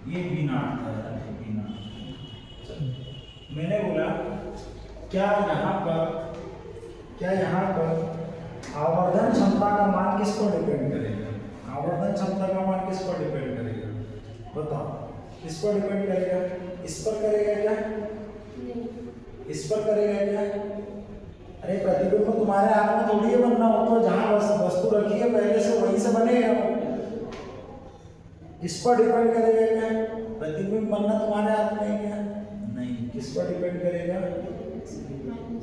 ये B not था, B not. मैंने बोला क्या यहाँ पर आवर्धन क्षमता का मान किस पर डिपेंड करेगा? आवर्धन क्षमता का मान किस पर डिपेंड करेगा? बताओ, किस पर डिपेंड करेगा? इस पर करेगा क्या? इस पर करेगा क्या? अरे प्रतिबिंब तुम्हारे हाथ में थोड़ी है बनना, हो तो जहां वस्तु रखी है पहले से वहीं से बनेगा। इस पर डिपेंड करेगा क्या? प्रतिबिंब बनना तुम्हारे हाथ में है क्या? नहीं। किस पर डिपेंड करेगा?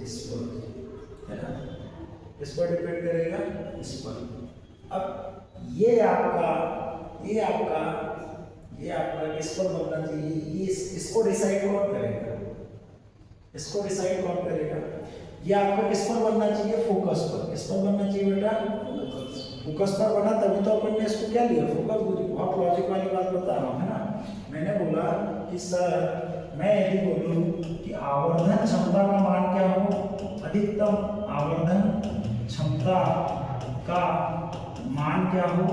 इस पर, है ना? इस पर डिपेंड करेगा, इस पर। अब ये आपका किस पर बनना चाहिए? इसको डिसाइड कौन करेगा? इसको डिसाइड कौन करेगा? ये आपका किस पर बनना चाहिए? फोकस पर। किस पर बनना चाहिए बेटा? फोकस पर बना तभी तो अपन ने इसको क्या लिया? फोकस दूरी। बहुत लॉजिक वाली बात बता रहा हूँ, है ना? मैंने बोला कि सर मैं यदि बोलूँ कि आवर्धन क्षमता का मान क्या हो? अधिकतम आवर्धन क्षमता का मान क्या हो?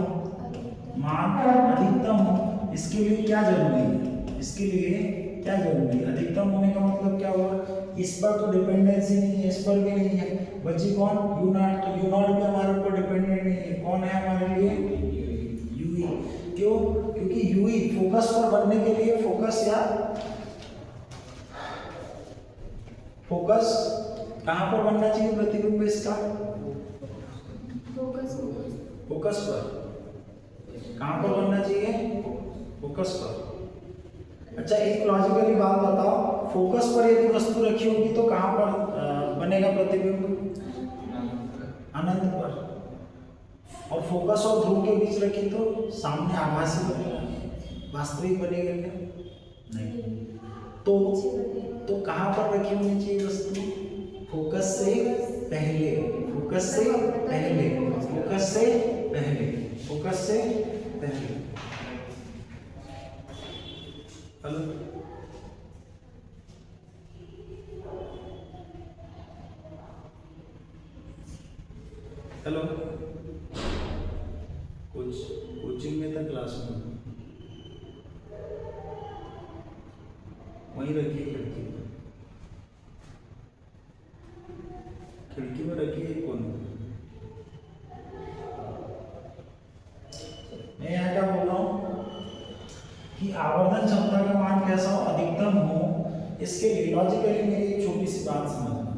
मान अधिकतम हो। इसके लिए क्या जरूरी है? अधिकतम होने का मतलब क्या हुआ? इस पर तो डिपेंडेंसी नहीं है, इस पर भी नहीं है, बची कौन? You not. तो यू नॉट भी हमारे ऊपर डिपेंडेंट नहीं है। कौन है हमारे लिए? यूई। क्यों? क्योंकि यूई फोकस पर बनने के लिए फोकस कहां पर बनना चाहिए प्रतिबिंब इसका? फोकस पर। कहां पर बनना चाहिए? फोकस पर। अच्छा, एक लॉजिकली बात बताओ, फोकस पर यदि वस्तु रखी होगी तो कहां पर बनेगा प्रतिबिंब? अनंत पर। और फोकस और ध्रुव के बीच रखी तो सामने आभासी बनेगा, वास्तविक बनेगा क्या? नहीं। तो कहां पर रखी होनी चाहिए वस्तु? फोकस से पहले। हेलो, कोचिंग में था, क्लास में वहीं रखिए, खिड़की में रखिए। कौन? मैं यहाँ क्या बोल रहा हूँ कि आवर्धन क्षमता का मान कैसा हो? अधिकतम हो। इसके लिए लॉजिकली मेरी एक छोटी सी बात समझना।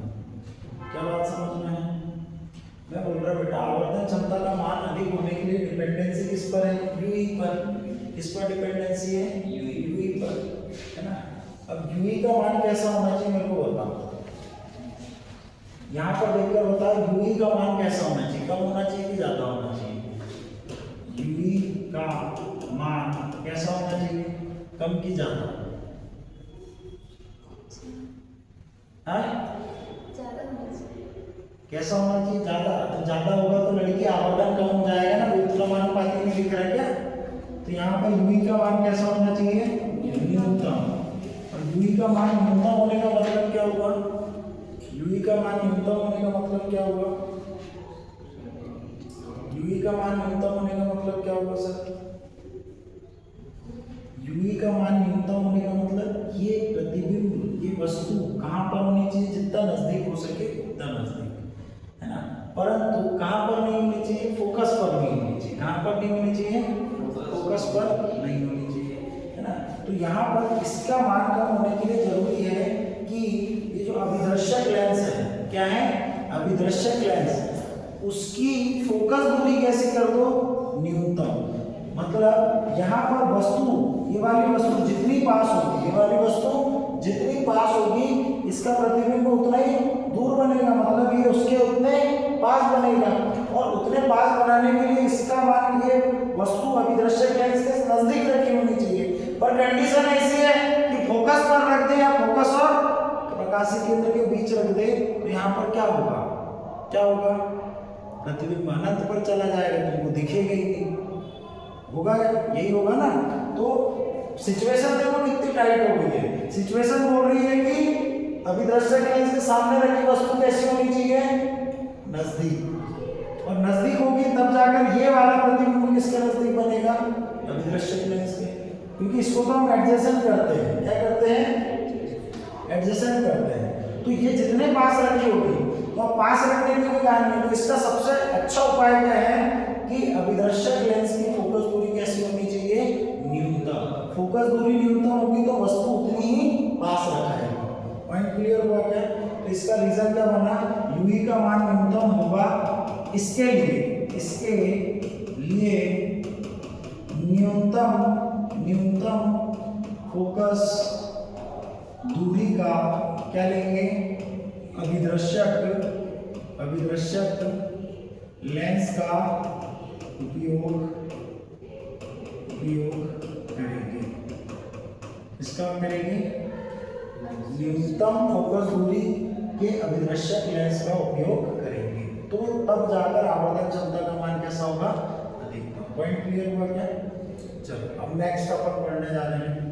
क्या बात समझना है? मैं बोल रहा बेटा, आवर्धन क्षमता का मान अधिक होने के लिए डिपेंडेंसी किस पर है? यूई पर। किस पर डिपेंडेंसी है? यूई पर, है ना? अब यूई का मान कैसा होना चाहिए मेरे को बताओ। यहाँ पर देखकर बताओ यूई का मान कैसा होना चाहिए? कम होना चाहिए कि ज्यादा होना चाहिए? यूई का मान कैसा होना चाहिए? कम कि ज्यादा? कैसा होना चाहिए? ज्यादा। तो ज्यादा होगा तो लड़की आवर्धन कम हो जाएगा ना, व्युत्क्रमानुपाती में लिख रहा है क्या? तो यहाँ पर यूई का मान कैसा होना चाहिए? न्यूनतम। और यूई का मान न्यूनतम होने का मतलब क्या हुआ? यूई का मान न्यूनतम होने का मतलब क्या हुआ? यूई का मान न्यूनतम होने का मतलब क्या हुआ सर? यूई का मान न्यूनतम होने का मतलब ये प्रतिबिंब, ये वस्तु कहां पर होनी चाहिए? जितना नजदीक हो सके उतना नजदीक, है ना? परंतु कहां पर नहीं होनी चाहिए? फोकस पर नहीं होनी चाहिए। कहां पर नहीं होनी चाहिए? फोकस पर नहीं होनी चाहिए, है ना? तो यहाँ पर इसका मान कम होने के लिए जरूरी है कि ये जो अभिदर्शक लेंस है, क्या है? अभिदर्शक लेंस, उसकी फोकस दूरी कैसे कर दो? न्यूनतम। मतलब यहाँ पर वस्तु, ये वाली वस्तु जितनी पास होगी, इसका प्रतिबिंब उतना ही दूर बनेगा। मतलब ये उसके उतने पास बनेगा, और उतने पास बनाने के लिए इसका मान, ये वस्तु अभिदर्शक लेंस के नजदीक रखी होनी चाहिए। पर कंडीशन ऐसी है कि फोकस पर रख दे या फोकस और प्रकाशीय केंद्र के बीच रख दे, तो यहाँ पर क्या होगा? प्रतिबिंब अनंत पर चला जाएगा, तुमको दिखेगा ही नहीं। होगा, यही होगा ना? तो सिचुएशन देखो कितनी टाइट हो गई है। सिचुएशन बोल रही है कि अभिदर्शक लेंस के सामने रखी वस्तु कैसी होनी चाहिए? नजदीक। और नजदीक होगी तब जाकर ये वाला प्रतिबिंब किसके नजदीक बनेगा? अभिदर्शक लेंस के। क्योंकि इसको तो हम एडजेसेंट करते हैं। क्या करते हैं? एडजेसेंट करते हैं। तो ये जितने पास रखी होगी तो पास रखने की कोई कारण नहीं। तो इसका सबसे अच्छा उपाय क्या है कि अभिदर्शक लेंस की फोकस दूरी कैसी होनी चाहिए? न्यूनतम। फोकस दूरी न्यूनतम होगी तो वस्तु उतनी ही पास रखाएगी। पॉइंट क्लियर हुआ क्या? तो इसका रीजन क्या बना? यूई का मान न्यूनतम होगा इसके लिए न्यूनतम फोकस दूरी का क्या लेंगे? अभिदर्शक लेंस का उपयोग करेंगे। इसका करेंगे न्यूनतम फोकस दूरी के अभिदर्शक लेंस का उपयोग करेंगे। तो तब जाकर आवर्धन क्षमता का मान कैसा होगा? अधिकतम। पॉइंट क्लियर हुआ क्या? चलो अब नेक्स्ट अपन पढ़ने जा रहे हैं।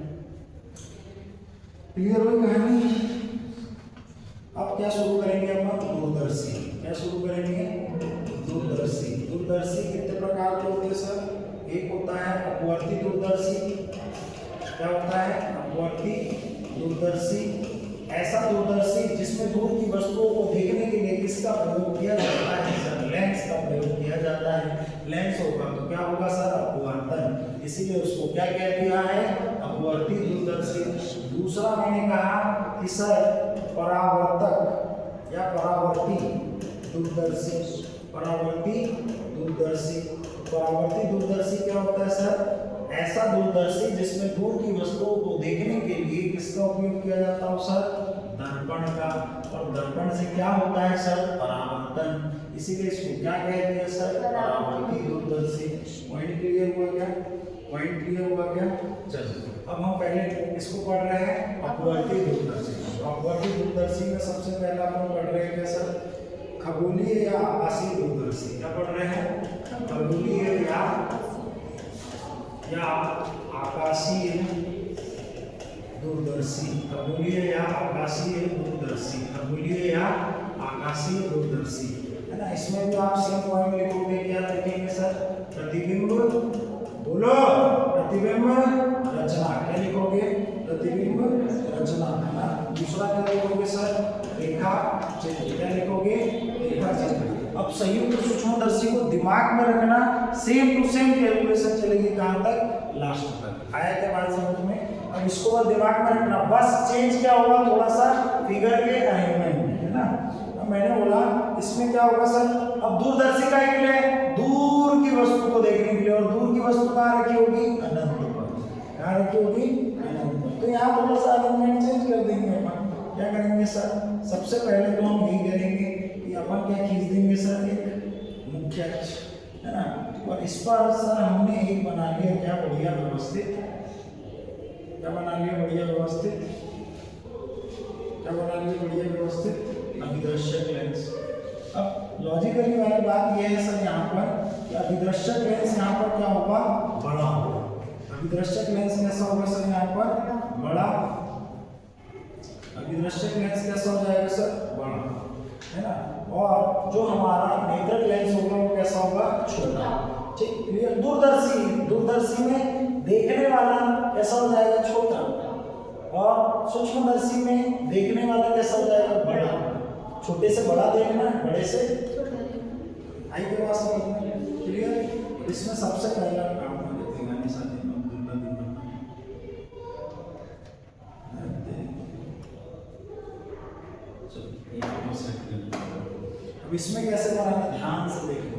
क्लियर हुई कहानी? अब क्या शुरू करेंगे अपन? दूरदर्शी। क्या शुरू करेंगे? दूरदर्शी कितने प्रकार के होते हैं सर? एक होता है अपवर्ती दूरदर्शी। क्या होता है? अपवर्ती दूरदर्शी। ऐसा दूरदर्शी जिसमें दूर की वस्तुओं को देखने के लिए किसका प्रयोग किया जाता है सर? लेंस का प्रयोग किया जाता है। लेंस होगा तो क्या होगा सर? अपवर्तन। इसीलिए उसको क्या कह दिया है? अपवर्ती दूरदर्शी। दूसरा मैंने कहा कि सर परावर्तक या परावर्ती दूरदर्शी। परावर्ती दूरदर्शी क्या होता है सर? ऐसा दूरदर्शी जिसमें दूर की वस्तुओं को देखने के लिए किसका उपयोग किया जाता है सर? दर्पण का। और दर्पण से क्या होता है सर? परावर्तन। इसीलिए इसको क्या कहते हैं सर? परावर्ती दूरदर्शी। पॉइंट क्लियर हुआ क्या? चलो अब हम पहले इसको पढ़ रहे हैं अपवर्ती दूरदर्शी। अपवर्ती दूरदर्शी में सबसे पहला अपन पढ़ रहे हैं क्या सर? खगोलीय या आकाशीय दूरदर्शी। क्या पढ़ रहे हैं? खगोलीय या आकाशीय दूरदर्शी। है ना? इसमें भी आप सेम पॉइंट लिखोगे। क्या लिखेंगे सर? प्रतिबिंब। बोलो, प्रतिबिंब रचना। क्या लिखोगे? प्रतिबिंब रचना। है ना? दूसरा क्या लिखोगे सर? रेखा चित्र। क्या लिखोगे? रेखा चित्र। अब संयुक्त सूक्ष्मदर्शी को दिमाग में रखना। सेम टू सेम कैलकुलेशन चलेगी कहां तक? लास्ट तक। आया क्या बात समझ में? अब इसको दिमाग में रखना। बस चेंज क्या होगा? थोड़ा सा फिगर के अरेंजमेंट में। है ना? अब मैंने बोला इसमें क्या होगा सर? अब दूरदर्शी का के लिए दूर की वस्तु को देखने के लिए, और दूर की वस्तु कहाँ रखी होगी? अनंत पर। कहाँ रखी होगी? अनंत। तो यहाँ थोड़ा सा अरेंजमेंट चेंज कर देंगे अपन। क्या करेंगे सर? सबसे पहले तो हम यही करेंगे कि अपन क्या खींच देंगे सर? एक मुख्य अक्ष। है ना? और इस पर सर हमने एक बना लिया क्या? बढ़िया व्यवस्थित। क्या बना लिया? बढ़िया व्यवस्थित अभिदर्शक लेंस। अब लॉजिकली वाली बात यह है सर यहाँ पर कि अभिदर्शक लेंस यहाँ पर क्या होगा? बड़ा होगा। अभिदर्शक लेंस कैसा होगा सर? यहाँ पर बड़ा। अभिदर्शक लेंस कैसा हो जाएगा सर? बड़ा। है ना? और जो हमारा नेत्रक लेंस होगा वो कैसा होगा? छोटा। ठीक, क्लियर? दूरदर्शी में देखने वाला कैसा हो जाएगा? छोटा। और सूक्ष्मदर्शी में देखने वाला कैसा हो जाएगा? बड़ा। छोटे से बड़ा देखना, बड़े से आई के पास समझ। क्लियर? इसमें सबसे पहला काम अब इसमें कैसे बनाना? ध्यान से देखना।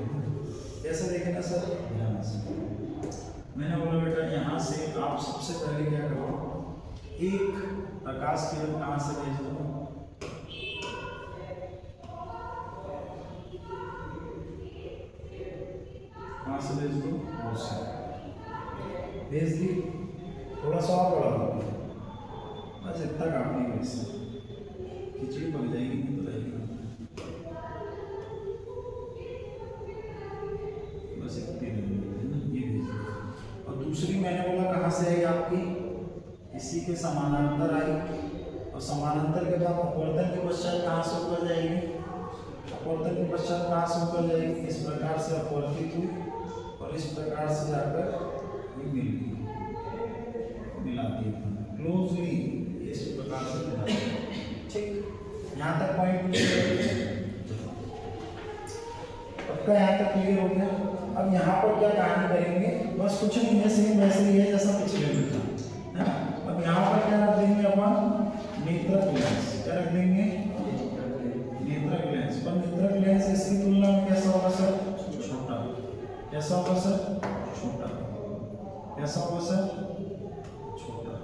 कैसे देखना सर? ध्यान से। मैंने बोला बेटा यहाँ से आप सबसे पहले क्या करो? एक प्रकाश किरण कहाँ से भेज दो? कहाँ से भेज दो? भेज दी। थोड़ा सा और बड़ा हो, बस इतना काफी है। इससे खिचड़ी पक जाएगी, नहीं तो रहेगी। बस इतनी ये भेज दो। और दूसरी मैंने बोला कहाँ से आई आपकी? इसी के समानांतर आई। और समानांतर के बाद अपवर्तन के पश्चात कहाँ से ऊपर जाएगी? अपवर्तन के पश्चात कहाँ से ऊपर जाएगी? इस प्रकार से अपवर्तित हुई और इस प्रकार से जाकर मिल गई। क्लियर हो गया। अब यहाँ पर क्या कहानी करेंगे, बस कुछ नहीं है, सेम वैसे ही है जैसा पिछले में था, है ना। अब यहाँ पर क्या रख देंगे अपन, नेत्रक लेंस। क्या रख देंगे, नेत्रक लेंस। पर नेत्रक लेंस इसकी तुलना में कैसा होगा सर, छोटा। कैसा होगा सर, छोटा। कैसा होगा सर, छोटा।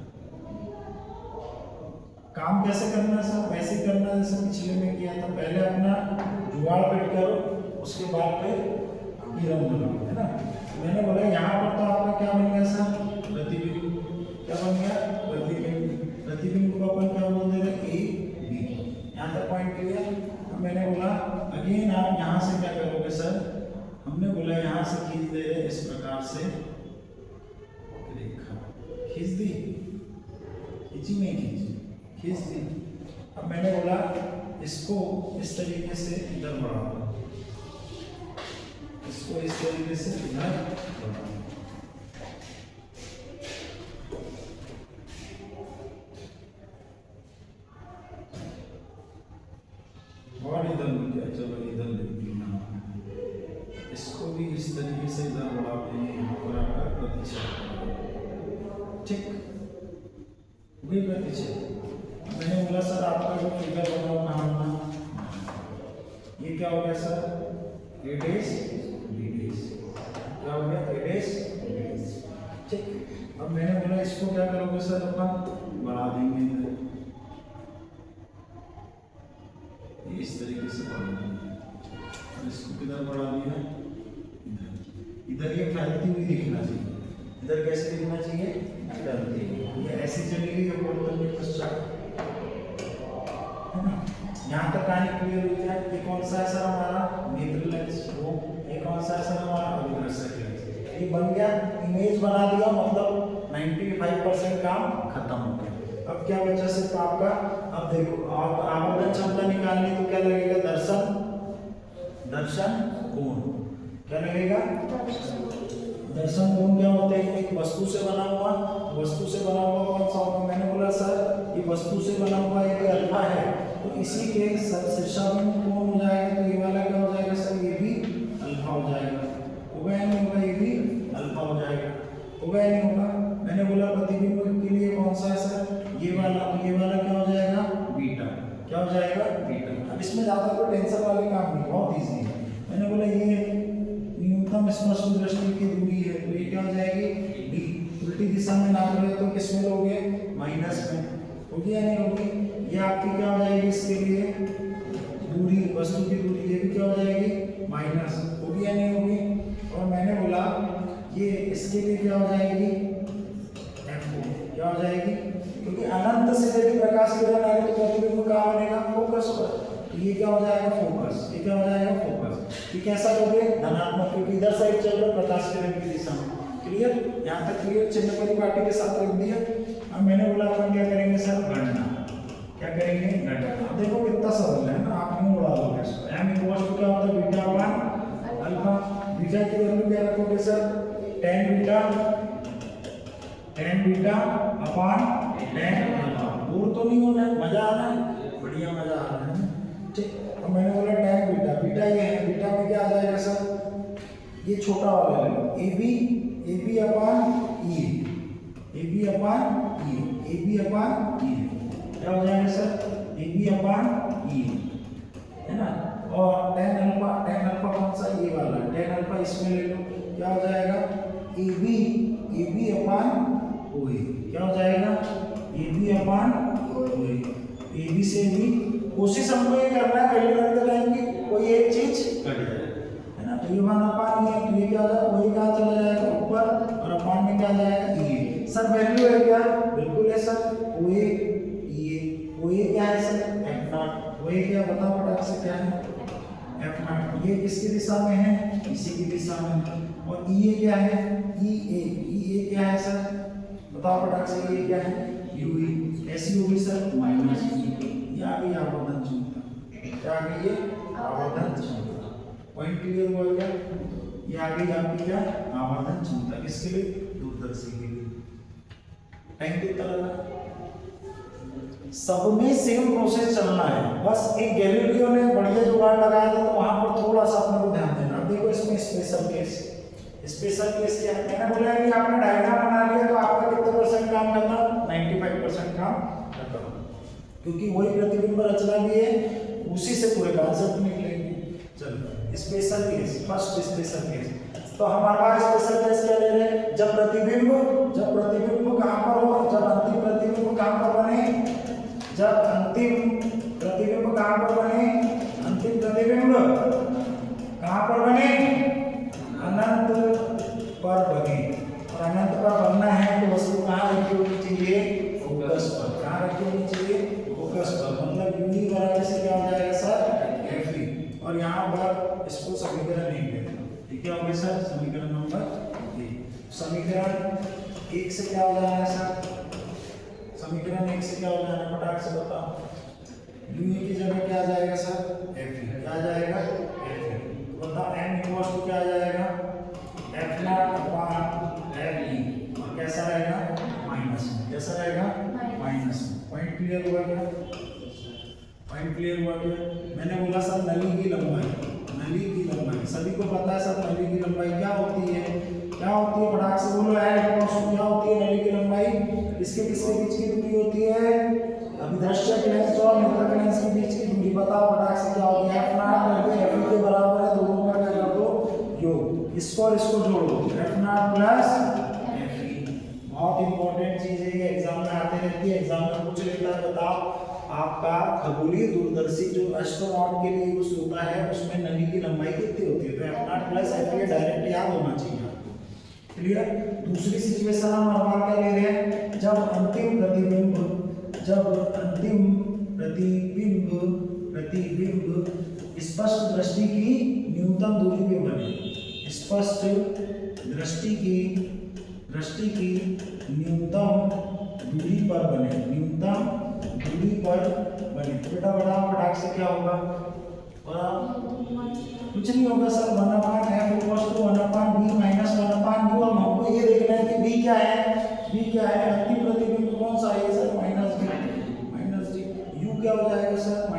काम कैसे करना है सर, वैसे ही करना है जैसे पिछले में किया था। पहले अपना जुगाड़ फिट करो, उसके बाद फिर किरण बनाओ, है ना। मैंने बोला यहाँ पर तो आपका क्या बन गया सर, प्रतिबिंब। क्या बन गया, प्रतिबिंब। प्रतिबिंब को अपन क्या बोल दे रहे, ए बी। यहाँ तक पॉइंट क्लियर। मैंने बोला अगेन आप यहाँ से क्या करोगे सर, हमने बोला यहाँ से खींच दे रहे इस प्रकार से रेखा, खींच दी, खींची नहीं खींची, खींच दी। अब मैंने बोला इसको इस तरीके से इधर बढ़ाओ, इसको इस तरीके से इधर बढ़ाओ। और इधर मिल गया, चलो इधर लिख दिया। इसको भी इस तरीके से इधर बढ़ा देंगे, यहाँ पर आकर प्रतिच्छेद, ठीक, वही प्रतिच्छेद। मैंने बोला सर आपका जो फिगर बनाओ कहाँ, ये क्या हो गया सर, ए डैश बी डैश। क्या हो गया, ए डैश बी डैश, ठीक। अब मैंने बोला इसको क्या करोगे सर, अपन बढ़ा देंगे इधर, इस तरीके से बढ़ा देंगे। इसको किधर बढ़ा दिया, इधर। इधर ये फैलती हुई दिखना चाहिए, इधर कैसे दिखना चाहिए, फैलती हुई। ये ऐसी चलेगी ये बोलते हैं पश्चात, है ना। यहाँ तक कहानी क्लियर हो गया। ये कौन सा है सर हमारा, नेत्र लेंस। वो ये कौन सा है सर हमारा, अभिदर्शक लेंस। ये बन गया, इमेज बना दिया, मतलब 95% काम खत्म हो गया। अब क्या बचा सिर्फ आपका, अब देखो आप आवर्धन क्षमता निकालनी तो क्या लगेगा, दर्शन, दर्शन कोण। क्या लगेगा, दर्शन कोण। क्या होते हैं, एक वस्तु से बना हुआ, वस्तु से बना हुआ कौन सा होगा, मैंने बोला सर ये वस्तु से बना हुआ एक अल्फा है, तो इसी के शीर्षाबिंदु कोण हो जाएगा, तो ये वाला क्या हो जाएगा सर, ये भी अल्फा हो जाएगा। होगा या नहीं होगा, ये भी अल्फा हो जाएगा, होगा या नहीं होगा। मैंने बोला प्रतिबिंब के लिए कौन सा है सर, ये वाला, तो ये वाला क्या हो जाएगा, बीटा। क्या हो जाएगा, बीटा। अब इसमें ज्यादा कोई टेंशन वाले काम नहीं, बहुत इजी है। मैंने बोला ये न्यूनतम स्पष्ट दृष्टि की दूरी है, तो ये क्या हो जाएगी, डी। उल्टी दिशा में नाप रहे तो किस में लोगे, माइनस में। होगी या नहीं होगी। ये आपकी क्या हो जाएगी, इसके लिए दूरी, वस्तु की दूरी, ये भी क्या हो जाएगी, माइनस। होगी या नहीं होगी। और मैंने बोला ये इसके लिए क्या हो जाएगी, F4। क्या हो जाएगी, क्योंकि अनंत से यदि प्रकाश किरण आए तो प्रतिबिंब कहाँ बनेगा, फोकस पर। तो ये क्या हो जाएगा, फोकस। ये क्या हो जाएगा, फोकस। ये कैसा लोगे, धनात्मक, क्योंकि इधर साइड चल रहा प्रकाश किरण की दिशा में। क्लियर, यहाँ तक क्लियर, चिन्ह परिपाटी के साथ रख दिया। अब मैंने बोला अपन क्या करेंगे सर, गणना। क्या करेंगे, गणना। अब देखो कितना सरल है ना, आप यूं उड़ा लोगे इसको। m इक्वल टू क्या होता है, बीटा अपान अल्फा। बीटा की वैल्यू क्या रखोगे sir, tan beta, tan beta upon tan alpha. दूर तो नहीं होना है, मजा आ रहा है, बढ़िया मजा आ रहा है, ठीक। अब मैंने बोला tan बीटा, बीटा ये है, बीटा में क्या आ जाएगा सर, ये छोटा वाला ले लो, A B upon E, A B upon E, A B upon E. क्या हो जाएगा सर, ए बी अपान ई, है ना। और tan अल्फा कौन सा, ये वाला tan अल्फा, इसमें ले लो, क्या हो जाएगा, ए बी अपान ओ ए। क्या हो जाएगा, ए B upon O A. A B से भी कोशिश हमको ये करना है पहले करते टाइम की कोई एक चीज कट जाए, है ना। तो ये वन अपान ये, तो ये क्या हो जाएगा, वही कहाँ चला जाएगा, ऊपर, और अपान में क्या आ जाएगा, ये। सर वैल्यू है क्या, बिल्कुल है सर, ओ ए ये, ओ ए क्या है सर, एफ नॉट। ओ ए क्या, बताओ फटाक से क्या है, एफ नॉट। ये किसकी दिशा में है, इसी की दिशा में। और ई ए क्या है, ई ए क्या है सर, बताओ फटाक से, ये क्या है, यू ई। ऐसी होगी सर, माइनस ई। ये आ गई आवर्धन क्षमता। क्या आ गई, ये आवर्धन क्षमता। पॉइंट क्लियर हो गया। ये आ गई आपकी क्या, आवर्धन क्षमता। किसके लिए, दूरदर्शी के लिए। टाइम कितना लगा, सब में सेम प्रोसेस चलना है। बस एक गैलीलियो ने बढ़िया जुगाड़ लगाया था, तो वहां पर थोड़ा सा अपने को ध्यान देना। अब देखो इसमें स्पेशल केस। स्पेशल केस क्या है? मैंने बोला कि आपने डायग्राम बना लिया तो आपका कितने परसेंट काम करना? 95% काम खत्म, क्योंकि वही प्रतिबिंब रचना भी है, उसी से पूरे कॉन्सेप्ट निकलेंगे। चलो special case, first special case. तो हमारा स्पेशल केस क्या ले रहे हैं? जब प्रतिबिंब कहां पर हो? जब अंतिम प्रतिबिंब कहां पर बने? जब अंतिम प्रतिबिंब कहां पर बने? अंतिम प्रतिबिंब कहां पर बने? अनंत पर बने। और अनंत पर बनना है तो वस्तु कहां रखी होनी चाहिए? फोकस पर। कहां रखी होनी चाहिए? फोकस पर। मतलब यूनी बराबर से क्या हो जाएगा सर? एफई। और यहाँ पर इसको समीकरण 1 देना। ठीक है होगा सर? समीकरण नंबर 1। समीकरण 1 से क्या हो जाना है सर? समीकरण 1 से क्या हो जाना है? फटाक से बताओ। यूनी की जगह क्या आ जाएगा सर? एफई। क्या आ जाएगा? एफई। बताओ m इक्वल्स टू क्या आ जाएगा? एफ नॉट अपॉन एफ ई। और कैसा रहेगा? माइनस में। कैसा रहेगा? माइनस में। पॉइंट क्लियर हुआ क्या? पॉइंट क्लियर हुआ क्या? मैंने बोला सर नली की लंबाई, नली की लंबाई सभी को पता है सर। नली की लंबाई क्या होती है? क्या होती है? फटाक से बोलो। एल इक्वल्स टू क्या होती है? नली की लंबाई इसके किसके बीच की दूरी होती है? अभिदर्शक लेंस और नेत्रक लेंस के बीच की दूरी। बताओ फटाक से क्या होगी? एफ नॉट करके एफ ई के बराबर है, दोनों का क्या कर दो? योग। इसको और इसको जोड़ो, F not plus F E. बहुत इंपॉर्टेंट चीज है ये, एग्जाम में आते रहती है, एग्जाम में पूछ लेता है। बताओ आपका खगोलीय दूरदर्शी जो एस्ट्रोनॉट के लिए यूज होता है उसमें नली की लंबाई कितनी होती है? तो F not plus F E direct याद होना चाहिए आपको। क्लियर? दूसरी सिचुएशन हम नॉर्मल क्या ले रहे हैं? जब अंतिम प्रतिबिंब स्पष्ट दृष्टि की न्यूनतम दूरी पे बने। स्पष्ट दृष्टि की न्यूनतम दूरी पर बने। न्यूनतम दूरी पर बने। बेटा बड़ा फटाक से क्या होगा? कुछ नहीं होगा sir. 1/f equals to 1/b minus 1/u। अब हमको ये देखना है कि b क्या है? b क्या है? अंतिम प्रतिबिंब कौन सा है सर? -d। u क्या हो जाएगा सर? -u।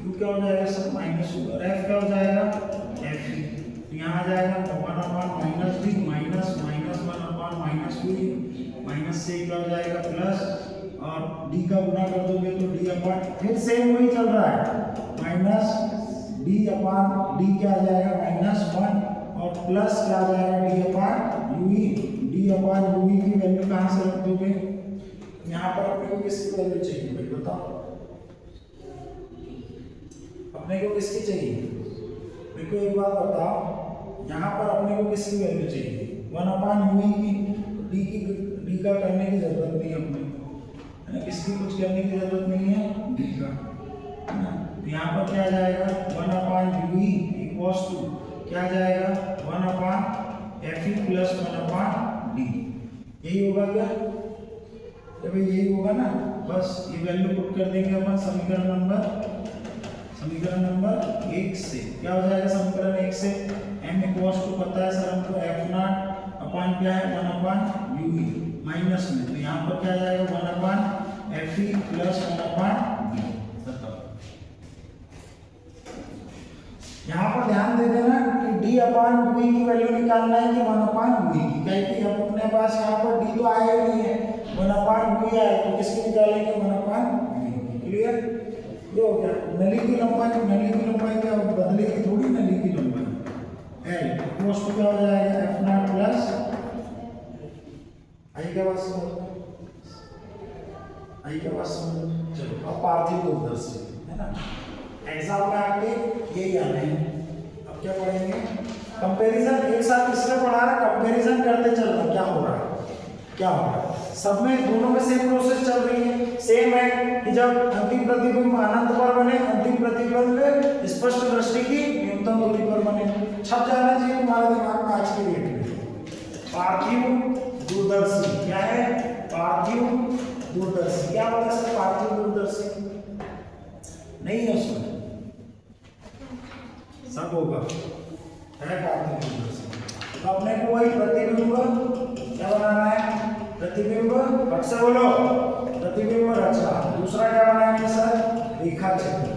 u क्या हो जाएगा सर? -u। और f क्या हो जाएगा? f। यहाँ आ जाएगा 1/-d माइनस 1/-u माइनस से क्या हो जाएगा? प्लस। और d का गुना कर दोगे तो d/, फिर सेम वही चल रहा है, -d/d क्या आ जाएगा? -1 और प्लस क्या आ जाएगा? d/ue। d/ue की वैल्यू कहाँ से रख दोगे? यहाँ पर अपने को किसकी वैल्यू चाहिए भाई बताओ? अपने को किसकी चाहिए? मेरे को एक बात बताओ, यहाँ पर अपने को किसकी वैल्यू चाहिए? 1/ue की। d का करने की जरूरत नहीं है अपने को, किसकी कुछ करने की जरूरत नहीं है, d का, है ना? तो यहाँ पर क्या आ जाएगा? 1/ue इक्वल्स टू क्या आ जाएगा? 1/fe plus 1/d। यही होगा क्या? भाई यही होगा ना। बस ये वैल्यू पुट कर देंगे अपन समीकरण नंबर 1 से। क्या हो जाएगा समीकरण 1 से? m इक्वल्स टू पता है सर हमको एफ नॉट अपॉन क्या है? 1/ue माइनस में। तो यहाँ पर क्या आ जाएगा? 1/fe plus 1/d। बताओ यहाँ पर ध्यान दे देना कि d/ue की वैल्यू निकालना है कि 1/ue की, क्योंकि हम अपने पास यहाँ पर d तो आया ही नहीं है, 1/ue आया, तो किसकी निकालेंगे? 1/ue। क्लियर? ये हो गया। नली की लंबाई क्या बदलेगी थोड़ी, नली की लंबाई l इक्वल्स टू क्या हो जाएगा? एफ नॉट प्लस आई क्या बात समझ? चलो अब पार्थिव दूरदर्शी है ना, एग्जाम में आपके यही आने हैं। अब क्या पढ़ेंगे? कंपैरिजन। एक साथ किसने पढ़ा रहा? कंपैरिजन करते चलना क्या हो रहा है। सब में दोनों में सेम प्रोसेस चल रही है। सेम है कि जब अंतिम प्रतिबिंब अनंत पर बने, अंतिम प्रतिबिंब स्पष्ट दृष्टि की न्यूनतम दूरी पर बने। छप जाना चाहिए तुम्हारे दिमाग में आज की डेट में। पार्थिव दूरदर्शी क्या है? पार्थिव दूरदर्शी क्या होता है सर? पार्थिव दूरदर्शी नहीं है उसमें, सब होगा है पार्थिव दूरदर्शी। तो अपने को वही प्रतिबिंब क्या बनाना है? प्रतिबिंब, फट से बोलो, प्रतिबिंब रचना। दूसरा क्या बनाएंगे सर? रेखा चित्र।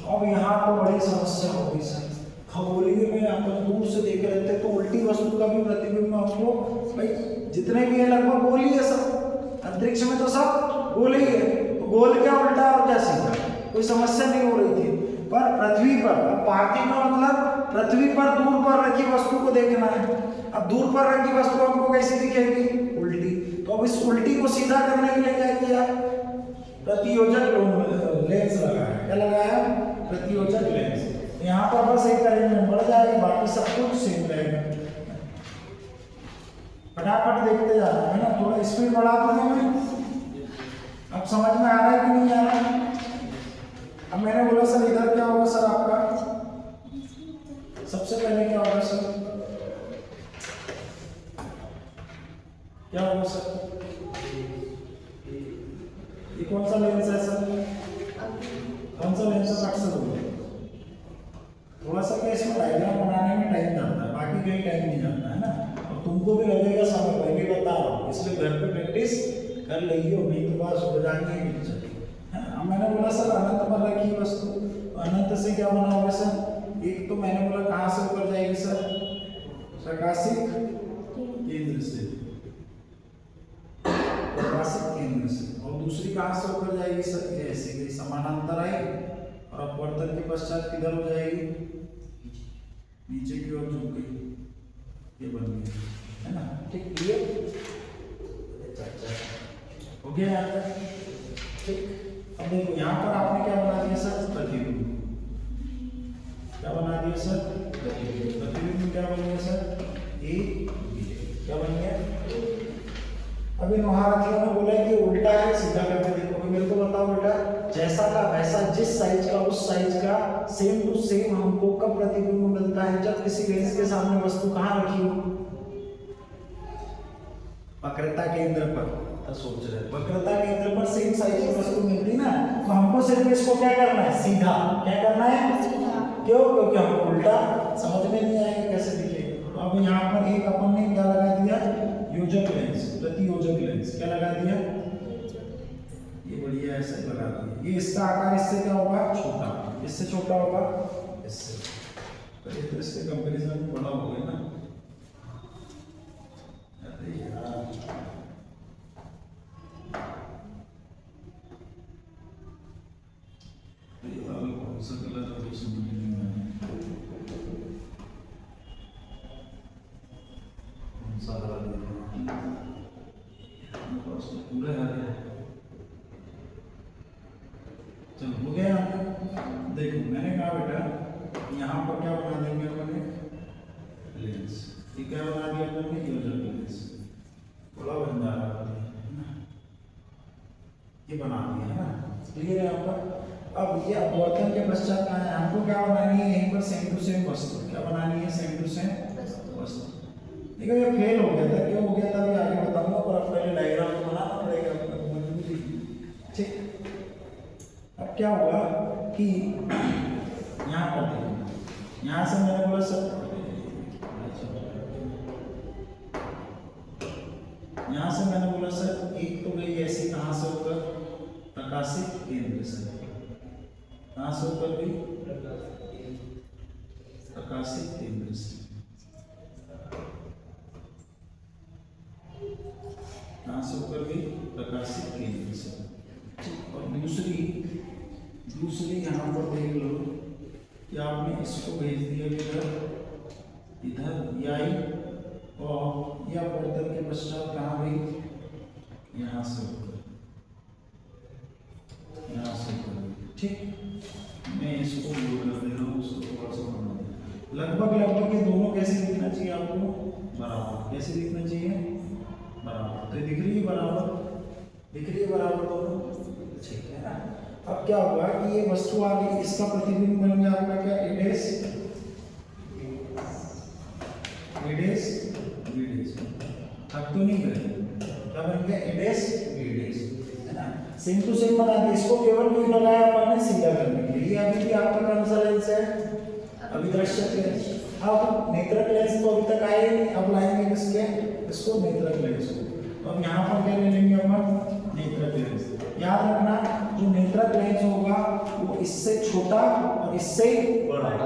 अब यहाँ तो बड़ी समस्या होगी सर, खगोलीय में अपन दूर से देख रहे थे तो उल्टी वस्तु का भी प्रतिबिंब आपको भाई जितने भी है लगभग गोल ही है सब, अंतरिक्ष में तो सब गोल ही है, तो गोल क्या उल्टा और क्या सीधा, कोई समस्या नहीं हो रही थी। पर पृथ्वी पर, अब पार्थिव का मतलब पृथ्वी पर दूर पर रखी वस्तु को देखना है। अब दूर पर रखी वस्तु हमको कैसी दिखेगी? उल्टी। तो अब इस उल्टी को सीधा करने के लिए क्या किया? प्रतियोजक लेंस लगाया। क्या लगाया? प्रतियोजक लेंस। यहाँ पर बस एक अरेंजमेंट बढ़ जाएगा, बाकी सब कुछ सेम रहेगा। फटाफट देखते जाना है ना, थोड़ा स्पीड बढ़ा दूंगा मैं। अब समझ में आ रहा है कि नहीं आ रहा है? अब मैंने बोला सर इधर क्या होगा सर आपका? सबसे पहले क्या होगा सर? क्या होगा सर? ये कौन सा लेंस है सर? कौन सा लेंस है? अक्सर होगा। थोड़ा सा क्या इसमें डायग्राम बनाने में टाइम जाता है, बाकी कहीं टाइम नहीं जाता है ना। और तुमको भी लगेगा समय, मैं भी बता रहा हूँ, इसलिए घर पे प्रैक्टिस कर लेगी और नहीं तो बात हो जाएगी नहीं। अब मैंने बोला सर अनंत पर रखी वस्तु, तो अनंत से क्या बना होगा सर? एक तो मैंने बोला कहाँ से ऊपर जाएगी सर? प्रकाशिक केंद्र से, प्रकाशिक केंद्र से। और दूसरी कहाँ से ऊपर जाएगी सर? ऐसे गई समानांतर आई और अपवर्तन के पश्चात किधर हो जाएगी? नीचे की ओर झुक गई, ये बन गई है ना। ठीक, क्लियर हो गया यहाँ तक? ठीक। अब देखो यहाँ पर आपने क्या बना दिया सर? प्रतिबिंब। क्या बना दिया सर? प्रतिबिंब। प्रतिबिंब क्या बन गया सर? A B. क्या बन गया? अब इन महारथियों ने बोला कि उल्टा है, सीधा करके देखो। अभी मेरे को बताओ बेटा, जैसा का वैसा, जिस साइज का उस साइज का सेम टू सेम हमको कब प्रतिबिंब मिलता है? जब किसी लेंस के सामने वस्तु कहाँ रखी हो? वक्रता केंद्र पर। तो सोच रहे वक्रता केंद्र पर सेम साइज की वस्तु मिलती ना, तो हमको सिर्फ इसको क्या करना है? सीधा। क्या करना है? क्यों? क्योंकि हमको उल्टा समझ में नहीं आएगा कैसे दिखेगा। तो अब यहाँ पर एक अपन ने क्या लगा दिया? योजक लेंस, प्रतियोजक लेंस। क्या लगा दिया? ये बढ़िया ऐसे लगा दिया। ये इसका आकार इससे क्या होगा? छोटा। इससे छोटा होगा इससे, तो ये तो इसके कंपैरिजन में बड़ा हो गया ना। अरे यार, ये वाला कौन सा कलर है? तो समझ नहीं आ रहा कौन सा कलर है। तो पूरा है। चलो हो गया। देखो मैंने कहा बेटा यहाँ पर क्या बना देंगे अपने? लेंस। ये क्या बना दिया अपने? योजक लेंस। बड़ा बन जा रहा है, ये बना दिया है ना। क्लियर है यहाँ पर? अब ये अपवर्तन के पश्चात कहाँ है? हमको क्या बनानी है? यहीं पर सेम टू सेम वस्तु। क्या बनानी है? सेम टू सेम वस्तु। देखो ये फेल हो गया था, क्यों हो गया था अभी आगे बताऊंगा, पर अब पहले डायग्राम तो बनाना पड़ेगा मजबूरी। ठीक। अब क्या हुआ कि यहाँ पर देखो, यहाँ से मैंने बोला सर, यहाँ से मैंने बोला सर एक तो गई ऐसी, कहाँ से होकर? प्रकाशिक केंद्र से। कहाँ से होकर गई? प्रकाशिक केंद्र से। कहाँ से होकर गई? प्रकाशिक केंद्र से। और दूसरी यहाँ पर देख लो कि आपने इसको भेज दिया इधर आई, और यह अपवर्तन के पश्चात कहाँ गई? यहाँ से होकर, यहाँ से होकर। ठीक, मैं इसको बोल कर दे रहा हूँ, उसको थोड़ा सा बना दे। लगभग ये दोनों कैसे दिखना चाहिए आपको? बराबर। कैसे दिखना चाहिए? बराबर। तो दिख रही है बराबर? दिख रही है बराबर दोनों? ठीक है ना। अब क्या हुआ कि ये वस्तु आ गई, इसका प्रतिबिंब बन गया आपका क्या? एडेस तक तो नहीं गए, क्या बन गया? एडेस है ना। सेम टू सेम बना दिया। इसको केवल क्यों लगाया अपन ने? सीधा करने के लिए। अभी भी आपका कौन सा लेंस है? अभिदृश्यक लेंस। अब नेत्रक लेंस तो अभी तक आए नहीं, अब लाएंगे किसके? इसको नेत्रक लेंस को। अब यहाँ पर क्या ले लेंगे अपन? नेत्रक लेंस। याद रखना जो नेत्रक लेंस होगा वो इससे छोटा और इससे बड़ा है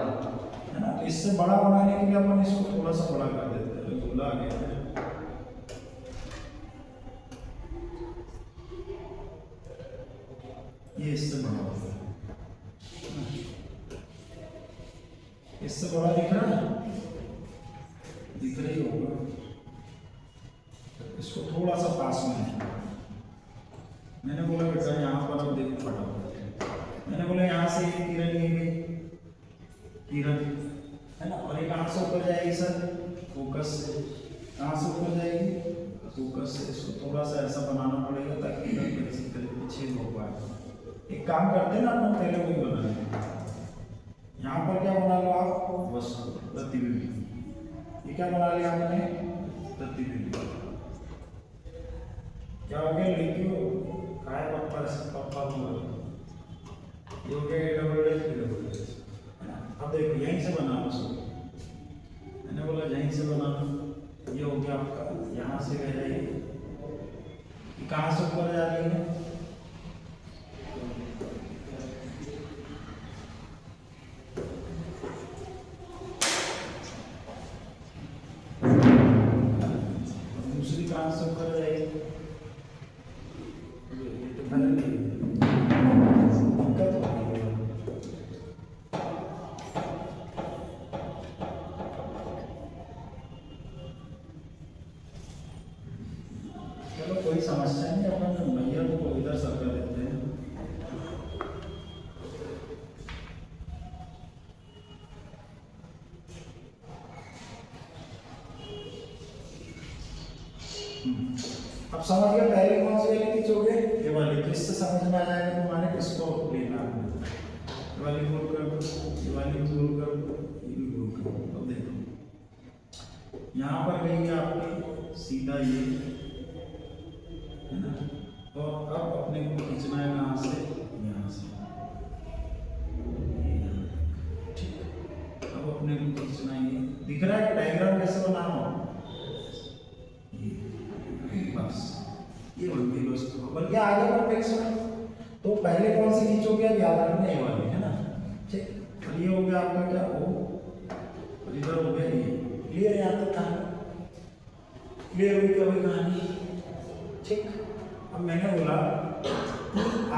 है ना। तो इससे बड़ा बनाने के लिए अपन इसको थोड़ा सा बड़ा कर देते हैं, गोला आ गया है। ये इससे बड़ा होगा, इससे बड़ा दिख रहा है, दिख रही होगा। इसको थोड़ा सा पास में है। मैंने बोला बेटा यहाँ पर अब देख फटाफट, मैंने बोला यहाँ से एक किरण ये गई, किरण है ना, और एक आंख से ऊपर जाएगी सर फोकस से, कहाँ से ऊपर जाएगी फोकस से। इसको थोड़ा सा ऐसा बनाना पड़ेगा ताकि किरण किसी तरह पीछे हो पाए। एक काम करते हैं ना अपन, पहले वही बना लेंगे। यहाँ पर क्या बना लो आप, वस्तु प्रतिबिंब। ये क्या बना लिया हमने, प्रतिबिंब। क्या हो गया, लिखियो काय पप्पा से पप्पा बोल, ये हो गया डबल डेज डबल डेज। अब देखो यहीं से बनाना उसको, मैंने बोला यहीं से बनाना। ये हो गया आपका, यहाँ से रह जाइए, कहाँ से ऊपर जा रही है, दूसरी कहाँ से ऊपर जाएगी, कोई समस्या नहीं, अपन भैया को इधर सर्कल देते हैं। अब समझ गए पहले कौन सी वाली खींचोगे, ये वाली। तो इससे समझ में आ जाएगा तुम्हारे किसको लेना है। ये वाली गोल कर दो, ये वाली गोल कर दो, ये भी गोल कर दो। अब देखो यहाँ पर गई आपकी सीधा ये है ना, और अब अपने को खींचना है कहाँ से, यहाँ से, ठीक। अब अपने को खींचना है, दिख रहा है डायग्राम कैसे बनाना, बस ये बन गई वस्तु, बन गया। आगे परफेक्शन। तो पहले कौन सी खींचोगे, अब याद रखना ये वाली है ना, ठीक। और ये हो गया आपका क्या, ओ, और इधर हो गया ये। क्लियर है यहाँ तक कहानी, क्लियर हुई क्या हुई कहानी, ठीक। अब मैंने बोला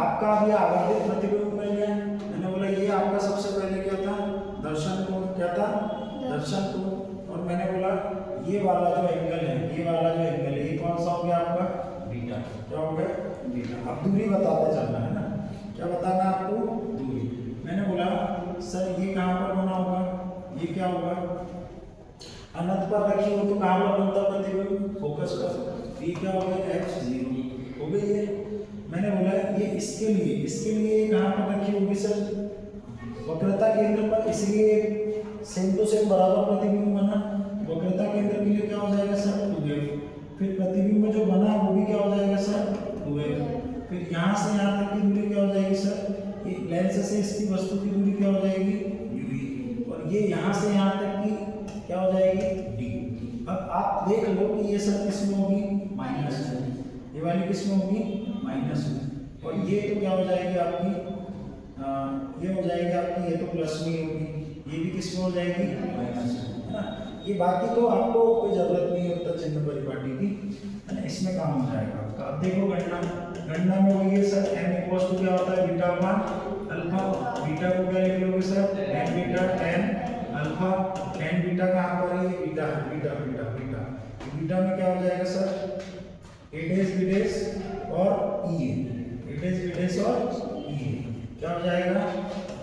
आपका अभी आवर्धित प्रतिबिंब मिल गया। मैंने बोला ये आपका सबसे पहले क्या था, दर्शन कोण, क्या था, दर्शन कोण। और मैंने बोला ये वाला जो एंगल है, ये वाला जो एंगल है, ये कौन सा हो गया आपका, बीटा। क्या हो गया, बीटा। अब दूरी बताते चलना है ना, क्या बताना आपको, दूरी। मैंने बोला सर ये कहाँ पर बना होगा, ये क्या होगा, अनंत पर रखी हो तो कहाँ पर बनता प्रतिबिंब, फोकस पर। ये क्या हो गया, f0 हो गई है। मैंने बोला ये इसके लिए कहाँ पर रखी होगी सर, वक्रता केंद्र पर, इसलिए सेम टू सेम बराबर प्रतिबिंब बना। वक्रता केंद्र के लिए क्या हो जाएगा सर, 2f। फिर प्रतिबिंब जो बना वो भी क्या हो जाएगा सर, 2f। फिर यहाँ से यहाँ तक की दूरी क्या हो जाएगी सर, ये लेंस से इसकी वस्तु की दूरी क्या हो जाएगी, uv। और ये यहाँ से यहाँ तक की क्या हो जाएगी, d। अब आप देख लो कि ये सर किसमें होगी, माइनस में, ये वाली किसमें होगी, माइनस में। और ये तो क्या हो जाएगी आपकी, ये हो जाएगी आपकी, ये तो प्लस में होगी, ये भी किसमें हो जाएगी, माइनस में, है ना। ये बाकी तो आपको कोई जरूरत नहीं होता चिन्ह परिपाटी की, है ना, इसमें काम हो जाएगा आपका। अब देखो गणना में वही है सर, m इक्वल्स टू क्या होता है, बीटा अपान अल्फा। बीटा को क्या लिख लोगे sir, n beta n alpha. n beta कहाँ पर है, beta beta beta beta. Beta में क्या हो जाएगा sir, a dash b dash और e, a dash b dash और e। क्या हो जाएगा,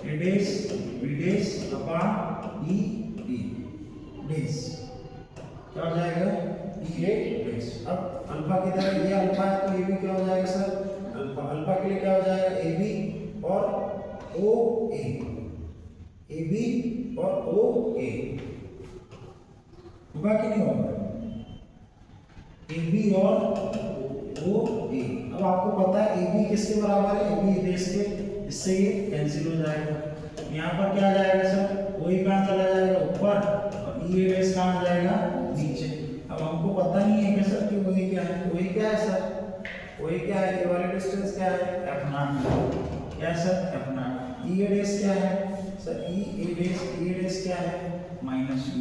a dash b dash upon e dash. क्या हो जाएगा, e डैश। अब अल्फा की तरह ये अल्फा है तो ये भी क्या हो जाएगा सर, अल्फा। अल्फा के लिए क्या हो जाएगा, ए बी और ओ ए, ए बी और ओ ए। होगा कि नहीं होगा, ए बी और ओ ए। अब आपको पता है ए बी किसके बराबर है, ए बी डैश के, इससे ये कैंसिल हो जाएगा। यहाँ पर क्या आ जाएगा सर, वही कहाँ चला जाएगा, ऊपर, और ये डैश कहाँ जाएगा, नीचे। अब हमको पता नहीं है कि सर कि वही क्या है, वही क्या है सर, वही क्या है, ये वाली डिस्टेंस क्या है, f0। क्या है सर, f0। ये डैश क्या है सर ई ए डेस क्या है माइनस यू,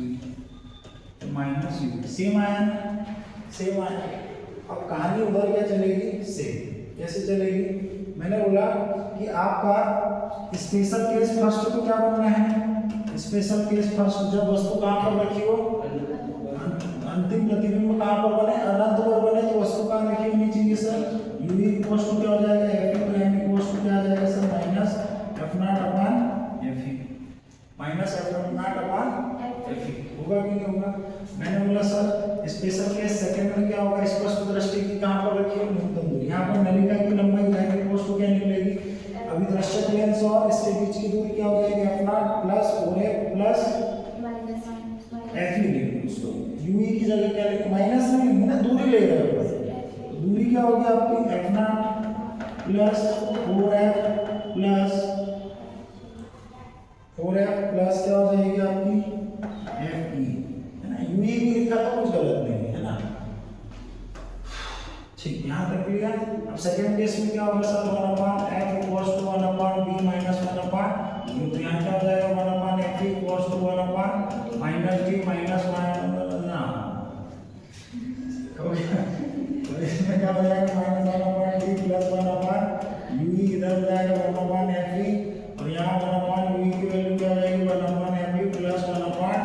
तो माइनस यू सेम आया ना, सेम आया। अब कहानी उधर क्या चलेगी, सेम। कैसे चलेगी, मैंने बोला कि आपका स्पेशल केस फर्स्ट को क्या बनना है, स्पेशल केस फर्स्ट जब वस्तु कहाँ पर रखी हो, अंतिम प्रतिबिंब कहाँ पर बने, अनंत पर बने, तो वस्तु कहाँ रखी होनी चाहिए सर, यू इक्वल्स टू क्या हो जाएगा F to M equals to क्या आ जाएगा sir minus F not upon F E, minus F not upon F E. होगा कि नहीं होगा, मैंने बोला सर स्पेशल केस सेकंड में क्या होगा, स्पष्ट दृष्टि की कहाँ पर रखी है न्यूनतम दूरी, यहाँ पर नलिका की लंबाई जाएगी इक्वल्स टू क्या निकलेगी, अभिदृश्यक लेंस और इसके बीच की दूरी क्या हो जाएगी F not plus 4f plus F E लेंगे उसको, यू ई की जगह क्या लेंगे माइनस नहीं लेंगे ना, दूरी ले रहे हो, दूरी क्या होगी आपकी F not plus 4f plus क्या हो जाएगी आपकी एफ ई, है ना, यू ई भी लिखा तो कुछ गलत नहीं है ना, ठीक। यहाँ तक क्लियर। अब सेकंड केस में क्या होगा sir 1 upon f equals to 1 upon b minus 1 upon u, तो यहाँ क्या हो जाएगा 1 upon f equals to 1 upon minus b minus 1 ना हो गया, तो इसमें क्या हो जाएगा minus 1 upon d plus 1 upon u, इधर हो जाएगा 1 अपॉन f और यहाँ 1 अपॉन u की वैल्यू क्या हो जाएगी 1 upon f plus 1 upon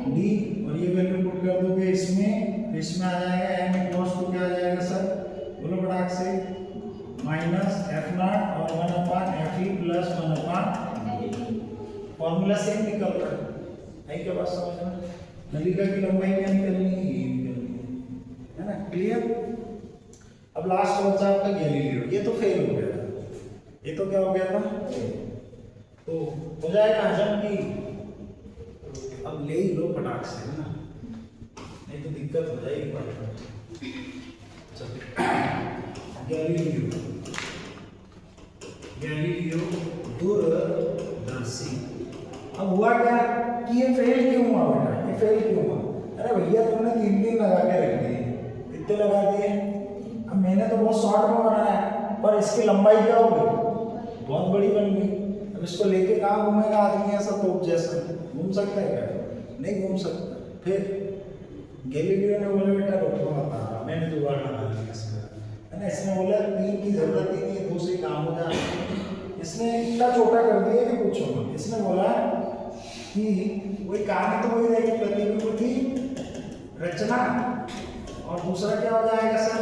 d, और ये वैल्यू पुट कर दोगे इसमें, इसमें आ जाएगा m इक्वल्स टू क्या आ जाएगा सर, बोलो फटाक से माइनस एफ नॉट और 1 upon F E plus 1 upon, formula same निकल रहा है क्या बात समझ में, नलिका की लंबाई क्या निकलनी है, ये निकलनी है ना, क्लियर। अब लास्ट बचा आपका गैलीलियो, ये तो फेल हो गया था, ये तो क्या हो गया था, तो हो जाएगा हजम की, अब ले ही लो फटाक से है ना, नहीं तो दिक्कत हो जाएगी बात में। गैलीलियो दूरदर्शी। अब हुआ क्या कि ये फेल क्यों हुआ बेटा, ये फेल क्यों हुआ, अरे भैया तुमने 3 दिन लगा के रख दिए, कितने लगा दिए, अब मैंने तो बहुत शॉर्ट में बनाया पर इसकी लंबाई क्या हो गई, बहुत बड़ी बन गई। अब इसको लेके कहाँ घूमेगा आदमी, ऐसा तोप जैसा घूम सकता है क्या, नहीं घूम सकता। फिर गैलीलियो ने बोला बेटा रोको मत, मैंने जुगाड़ लगा दिया इसका, है ना, इसने बोला 3 की जरूरत ही नहीं है, 2 से काम हो जाए, इसने इतना छोटा कर दिया कि पूछो मत। इसने बोला कि वही कहानी तो वही रहेगी, प्रतिबिंब की रचना और दूसरा क्या हो जाएगा सर,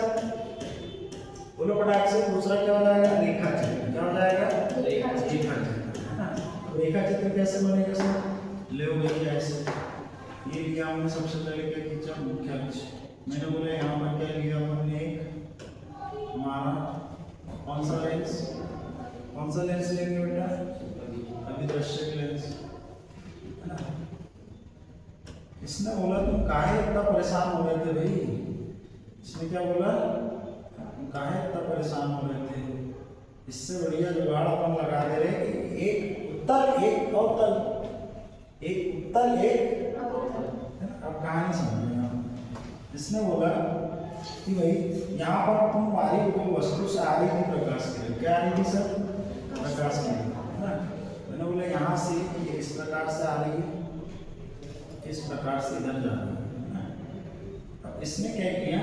बोलो फटाक से, दूसरा क्या हो जाएगा रेखा चित्र, क्या हो जाएगा रेखा चित्र, है ना। रेखा चित्र कैसे बनेगा सर, ले भैया ऐसे, ये लिया हमने सबसे पहले क्या खींचा मुख्य अक्ष, मैंने बोला यहाँ पर क्या लिया हमने एक हमारा कौन सा लेंस लेंगे बेटा, अभिदृश्यक लेंस, है ना। इसने बोला तुम काहे इतना परेशान हो रहे थे भाई, इसने क्या बोला तुम काहे इतना परेशान हो रहे थे, इससे बढ़िया जुगाड़ अपन लगा दे रहे कि एक उत्तर एक अवतल, एक उत्तल एक, अब कहानी समझेगा। इसने बोला कि भाई यहाँ पर तुम बाहरी कोई वस्तु से आ रही थी प्रकाश के लिए, क्या आ रही थी सर, प्रकाश के लिए, है ना। मैंने बोला यहाँ से ये इस प्रकार से आ रही है, इस प्रकार से इधर जा रही है। अब इसने क्या किया,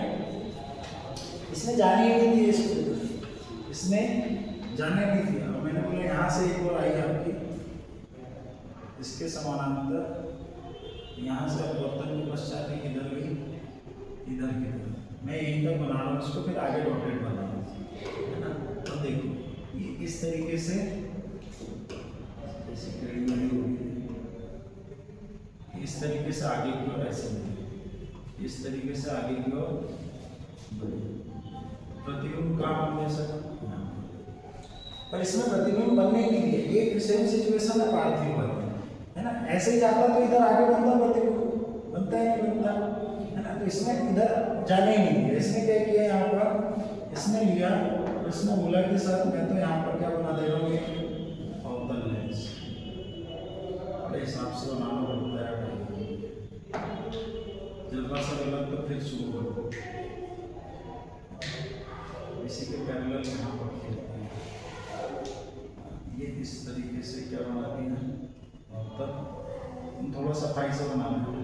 इसने जाने नहीं थी इसको, इसने जाने नहीं दिया। और मैंने बोला यहाँ से एक और आई आपकी इसके समानांतर, यहाँ से अपवर्तन के पश्चात इधर गई, इधर की तरफ, मैं यहीं तक बना रहा हूँ इसको, फिर आगे डॉटेड बना रहा हूँ, है ना। तो देखो ये इस तरीके से जैसे कड़ी बनी होगी, इस तरीके से आगे की ओर ऐसे बढ़ी, इस तरीके से आगे की ओर बढ़ी, प्रतिबिंब कहाँ बन सकता, पर इसमें प्रतिबिंब बनने के लिए ये सेम सिचुएशन है पार्थिव पर, है ना। ऐसे ही जाता तो इधर आगे बनता, प्रतिबिंब बनता है नहीं बनता, है ना। तो इसने इधर जाने ही नहीं दिया, इसने क्या किया यहाँ पर, इसने लिया, इसने बोला कि सर मैं तो यहाँ पर क्या बना दे रहा हूँ, एक अवतल लेंस, बड़े हिसाब से बनाना पड़ता है, जल्दा सा गलत तो फिर शुरू करो, इसी के पैरेलल यहाँ पर खेलते हैं, ये इस तरीके से क्या बनाती है तब थोड़ा सफाई से बना लो।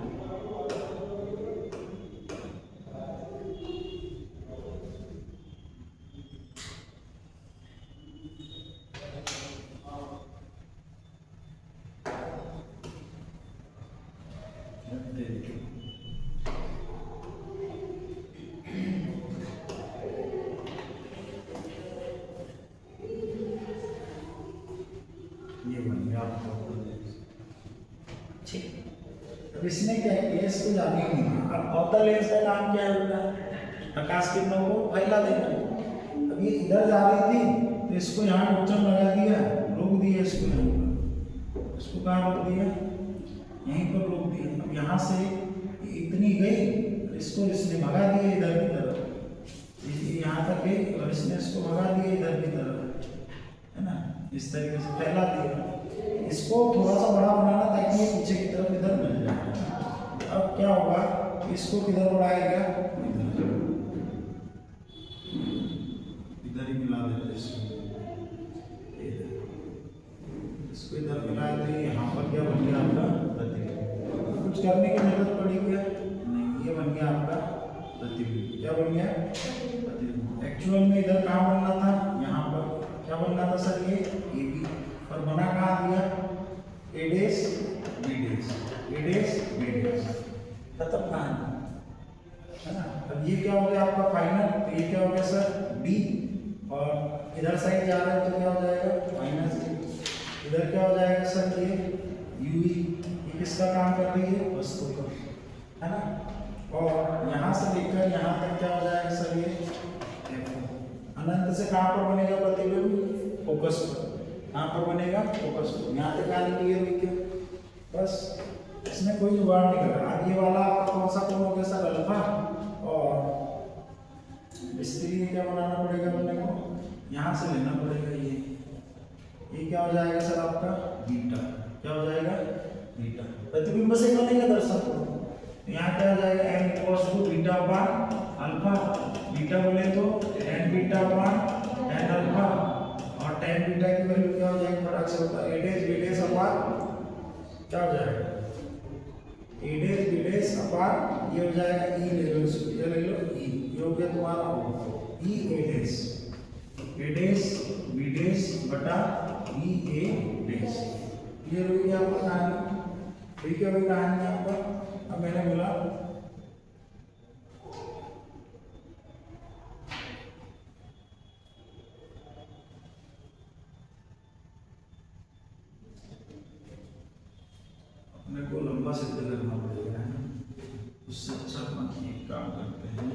ये बन गया आपका। ठीक, अब इसने क्या किया, इसको जाने ही नहीं। अब औतर लेंस का काम क्या होगा, प्रकाश किरणों को फैला देना। अब ये इधर जा रही थी तो इसको यहाँ डॉक्टर लगा दिया, रोक दिया इसको, यहाँ पर इसको कहाँ रोक दिया, यहीं पर रोक दिया। अब यहाँ से इतनी गई, इसको इसने भगा दिया इधर की तरफ, यहाँ तक गई और इसने इसको भगा दिया इधर की तरफ, है ना, इस तरीके से फैला दिया। इसको थोड़ा सा बड़ा बनाना ताकि ये पीछे की तरफ इधर मिल जाए। अब क्या होगा, इसको किधर बढ़ाएगा, इधर ही मिला देते इसको इधर मिला दे। यहाँ पर क्या बन गया आपका प्रतिबिंब। कुछ करने की जरूरत पड़ी क्या नहीं, ये बन गया आपका प्रतिबिंब। क्या बन गया, प्रतिबिंब। एक्चुअल में इधर कहाँ बनना था, यहाँ पर क्या बनना था सर, ये ए बी, और बना कहाँ दिया, ए डैश बी डैश, ए डैश बी डैश, खत्म कहानी, है ना। अब ये क्या हो गया आपका फाइनल, तो ये क्या हो गया सर डी, और इधर साइड जा रहा है तो क्या हो जाएगा माइनस डी। इधर क्या हो जाएगा सर ये यूवी, ये किसका काम कर रही है, वस्तु का, है ना। और यहाँ से लेकर यहाँ तक क्या हो जाएगा सर ये अनंत से कहाँ पर बनेगा प्रतिबिंब, फोकस पर, कहाँ पर बनेगा, फोकस पर। यहाँ तक आने के लिए क्या, बस इसमें कोई जुगाड़ नहीं कर रहा। ये वाला आपका कौन सा कोण हो गया सर, अल्फा, और इसके लिए क्या बनाना पड़ेगा अपने को, यहाँ से लेना पड़ेगा ये क्या हो जाएगा सर आपका बीटा, क्या हो जाएगा बीटा। प्रतिबिंब से बनेगा दर्शक, यहाँ क्या हो जाएगा n equals to beta upon alpha, beta बोले तो tan beta upon tan alpha, और tan बीटा की वैल्यू क्या हो जाएगी, फटाक से बता, a dash b dash upon क्या हो जाएगा, a dash b dash upon ये हो जाएगा e ले लो, ये ले लो e, ये हो गया तुम्हारा e a dash b dash बटा e a डैश। ये हो गया आपका कहानी, ठीक है भाई कहानी आपका। अब मैंने बोला अपने को लंबा सिद्ध करना पड़ेगा, है ना, उससे अच्छा अपन एक काम करते हैं,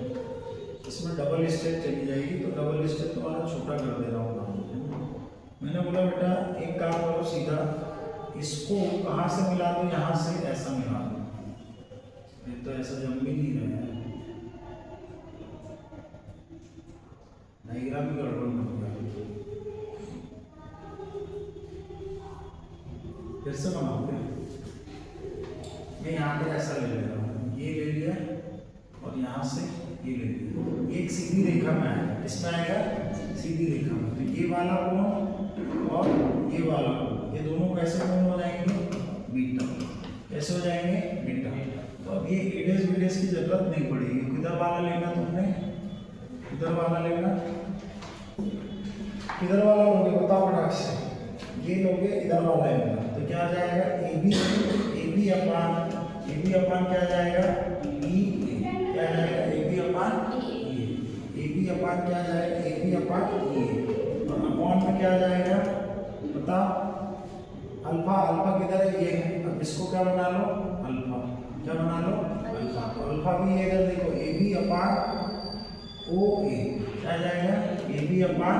इसमें डबल स्टेप चली जाएगी, तो डबल स्टेप तुम्हारा छोटा कर दे रहा हूँ। मैंने बोला बेटा एक काम करो, सीधा इसको कहाँ से मिला दो, यहाँ से ऐसा मिला दो, ये तो ऐसा जम भी नहीं रहा है, डायग्राम भी गड़बड़ हो गया। फिर से बनाओगे, मैं यहाँ पे ऐसा ले ले रहा हूँ, ये ले लिया और यहाँ से ये ले लिया, एक सीधी रेखा में आएगा, इसमें आएगा सीधी रेखा में, तो ये वाला कोण और ये वाला कोण, ये दोनों कैसे कोण हो जाएंगे, बीटा, कैसे हो जाएंगे बीटा। तो अब ये ए डैश बी डैश की जरूरत नहीं पड़ेगी, किधर वाला लेना तुमने, किधर वाला लेना, किधर वाला लोगे बताओ फटाक से, ये लोगे इधर वाला लेना, तो क्या आ जाएगा ए बी अपान क्या आ जाएगा ई ए, क्या आ जाएगा ए बी अपान क्या आ जाएगा ए बी अपान ई, और अपॉन में क्या आ जाएगा बताओ, अल्फा किधर है, ये है, अब इसको क्या बना लो अल्फा, क्या बना लो अल्फा, तो अल्फा भी ये इधर देखो ए बी अपान ओ ए, क्या आ जाएगा ए बी अपान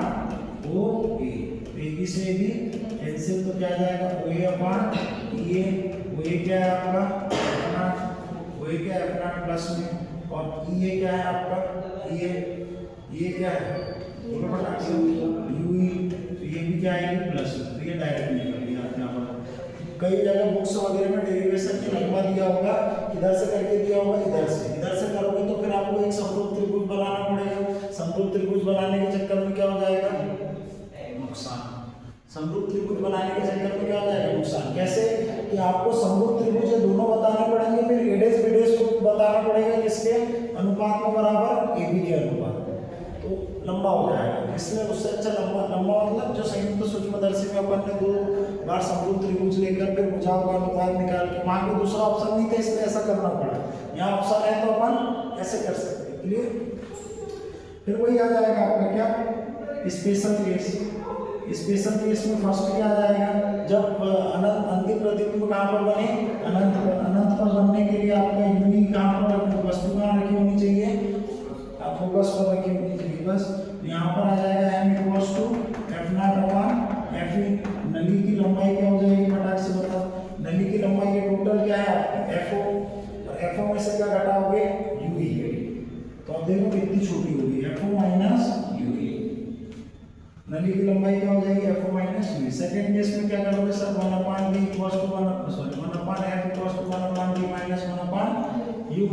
ओ ए, तो ए बी से ए बी कैंसिल, तो क्या आ जाएगा ओ ए अपान ई ए, ओ ए क्या है आपका अपना, ओ ए क्या है अपना प्लस में, और ई ए क्या है आपका ये क्या है बोलो फटाक से यू ई, तो ये भी क्या आएगी प्लस, तो ये डायरेक्ट निकल गया यहाँ पर। कई जगह बुक्स वगैरह में डेरिवेशन के लंबा दिया होगा, इधर से करके दिया होगा, इधर से करोगे तो फिर आपको एक समरूप त्रिभुज बनाना पड़ेगा, समरूप त्रिभुज बनाने के चक्कर में क्या हो जाएगा नुकसान, समरूप त्रिभुज बनाने के चक्कर में क्या हो जाएगा नुकसान, कैसे कि आपको समरूप त्रिभुज ये दोनों बताने पड़ेंगे, फिर एडेस बीडेस को बताना पड़ेगा किसके अनुपात में बराबर, AB के अनुपात, तो लंबा हो जाएगा। इसलिए उससे अच्छा लंबा मतलब जो संयुक्त सूक्ष्मदर्शी में अपन ने 2 बार समरूप त्रिभुज लेकर फिर भुजाओं का अनुपात निकाल के, वहां पे दूसरा ऑप्शन नहीं था इसलिए ऐसा करना पड़ा, यहाँ ऑप्शन है तो अपन ऐसे कर सकते हैं। क्लियर? फिर वही आ जाएगा आपका क्या, स्पेशल केस। स्पेशल केस में फर्स्ट क्या आ जाएगा, जब अनंत अंतिम प्रतिबिंब कहाँ पर बने, अनंत पर बनने के लिए आपका यूनी कहाँ पर, वस्तु कहाँ रखी होनी चाहिए, आप फोकस पर रखी होनी चाहिए। बस यहाँ पर आ जाएगा m इक्वल्स टू f0/f। नली की लंबाई क्या हो जाएगी, फटाक से बताओ, नली की लंबाई ये टोटल क्या है आपकी fo, और fo में से क्या घटाओगे, ue, तो अब देखो कितनी छोटी होगी, fo माइनस ue, नली की लंबाई क्या हो जाएगी, fo minus ue। Second case में क्या करोगे sir, 1/d equals to 1/f equals to 1/d minus 1/u।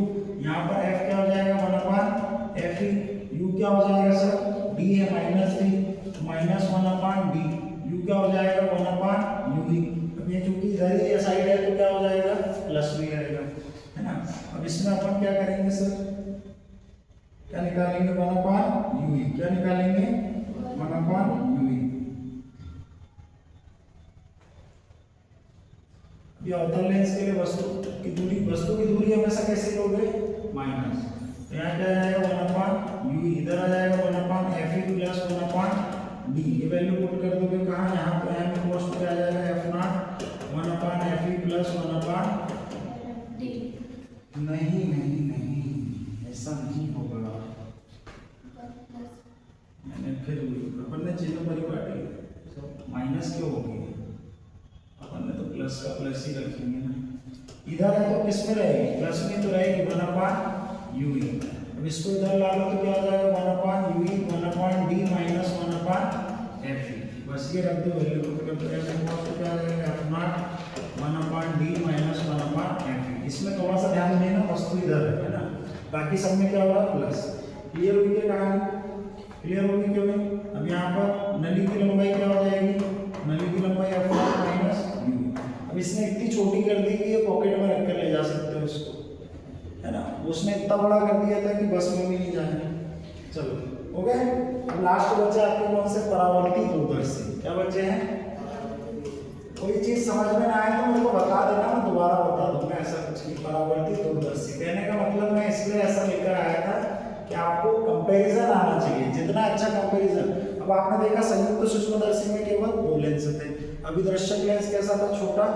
यहाँ पर f क्या हो जाएगा, 1/fe, u क्या हो जाएगा सर, d है minus d, minus 1/d, u क्या हो जाएगा, 1/ue। अब ये चूंकि इधर ही साइड है तो क्या हो जाएगा, प्लस भी रहेगा, है ना। अब इसमें अपन क्या करेंगे सर, क्या निकालेंगे, 1/ue, क्या निकालेंगे, 1/ue। ये अवतल लेंस के लिए वस्तु की दूरी हमेशा कैसे लोगे, माइनस, यहाँ क्या आएगा 1/ue, इधर आ जाएगा 1/fe प्लस 1/d, ये वैल्यू पुट कर दोगे कहाँ, यहाँ पे m इक्वल्स टू क्या आ जाएगा, f0 1/fe प्लस 1/d। नहीं ऐसा नहीं होगा, मैंने फिर अपन ने चिन्ह परिपाटी माइनस क्यों होगी, अपन ने तो प्लस का प्लस ही रखेंगे ना, इधर है तो किस में रहेगी, प्लस में तो रहेगी 1/ue। अब इसको इधर ला लो तो क्या हो जाएगा, 1/ue 1/d माइनस 1/fe, बस ये रख दो वैल्यू को, तो क्या आ जाएगा, f0 1/d माइनस 1/fe। इसमें थोड़ा सा ध्यान देना, वस्तु इधर है ना, बाकी सब में क्या हो रहा है, प्लस। क्लियर हुई क्या कहानी, क्लियर होगी क्यों नहीं। अब यहाँ पर नली की लंबाई क्या हो जाएगी, नली की लंबाई f0 माइनस u। अब इसने इतनी छोटी कर दी कि ये पॉकेट में रख कर ले जा सकते हो इसको, है ना, उसने इतना बड़ा कर दिया था कि बस में भी नहीं जाना। चलो हो गए। अब लास्ट बचे आपके कौन से, परावर्ती दूरदर्शी। क्या बचे हैं, कोई चीज समझ में ना आए तो मेरे को बता देना, मैं दोबारा बता दूंगा, ऐसा कुछ नहीं। परावर्ती दूरदर्शी कहने का मतलब मैं इसलिए ऐसा लेकर आया था कि आपको कंपैरिजन आना चाहिए, जितना अच्छा कंपैरिजन। अब आपने देखा संयुक्त सूक्ष्मदर्शी में केवल 2 लेंस थे, अभिदर्शक लेंस कैसा था, छोटा,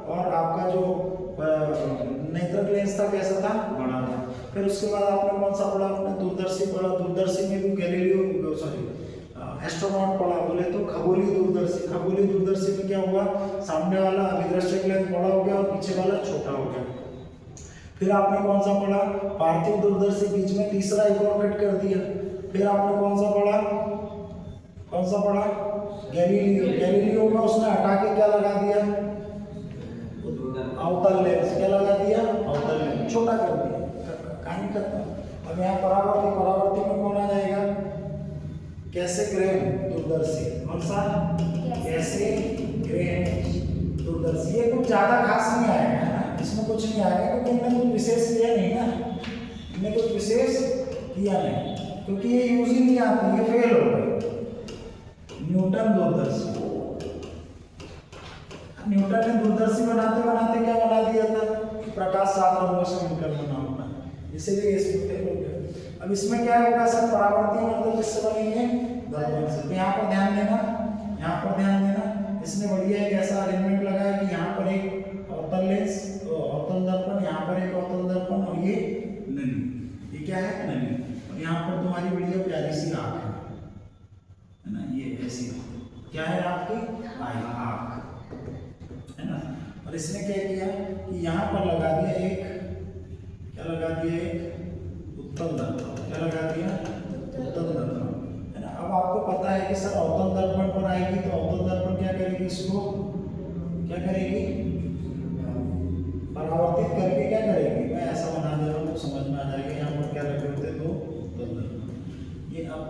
और आपका जो नेत्रक लेंस था कैसा था, बड़ा था। फिर उसके बाद आपने कौन सा पढ़ा, आपने दूरदर्शी पढ़ा, दूरदर्शी में भी गैलीलियो एस्ट्रोनॉट पढ़ा, बोले तो खगोली दूरदर्शी। खगोली दूरदर्शी में क्या हुआ, सामने वाला अभिदर्शक लेंस बड़ा हो गया और पीछे वाला छोटा हो गया। फिर आपने कौन सा पढ़ा, पार्थिव दूरदर्शी, बीच में तीसरा एक और फिट कर दिया। फिर आपने कौन सा पढ़ा, गैलीलियो में उसने हटा के क्या लगा दिया, अवतल लेंस, क्या लगा दिया, अवतल लेंस, छोटा कर दिया, कहानी खत्म। अब यहाँ परावर्ती में कौन आ जाएगा, कैसेग्रेन दूरदर्शी। कौन सा, कैसेग्रेन दूरदर्शी। ये कुछ ज्यादा खास नहीं आएगा, है ना, इसमें कुछ नहीं आएगा क्योंकि इन्होंने कुछ विशेष किया नहीं ना, इन्हें कुछ विशेष किया नहीं, क्योंकि ये यूज ही नहीं आती, ये फेल हो गई। न्यूटन दूरदर्शी, न्यूटन ने दूरदर्शी बनाते बनाते क्या बना दिया था, प्रकाश 7 रंगों से मिलकर बना होता है, इसीलिए इसमें फेल हो गया। अब इसमें क्या होगा सर, परावर्ती मतलब किससे बनेंगे, दर्पण से। यहाँ पर ध्यान देना, इसने बढ़िया एक ऐसा अरेंजमेंट लगाया कि यहाँ पर एक अवतल लेंस, अवतल दर्पण, यहाँ पर एक अवतल दर्पण, और ये नली, ये क्या है, नली, और यहाँ पर तुम्हारी बढ़िया प्यारी सी आँख है ना, ये ऐसी क्या है आपकी आँख, है ना। और इसने क्या किया कि यहाँ पर लगा दिया एक, क्या लगा दिया, एक उत्तल दर्पण, क्या लगा दिया, उत्तल दर्पण, है ना। अब आपको पता है कि सर अवतल दर्पण पर आएगी तो अवतल दर्पण क्या करेगी, इसको क्या करेगी, परावर्तित करके क्या करेगी, मैं ऐसा बना दे रहा हूँ तो समझ में आ जाएगा। यहाँ पर क्या लगे होते, 2 उत्तल दर्पण। ये अब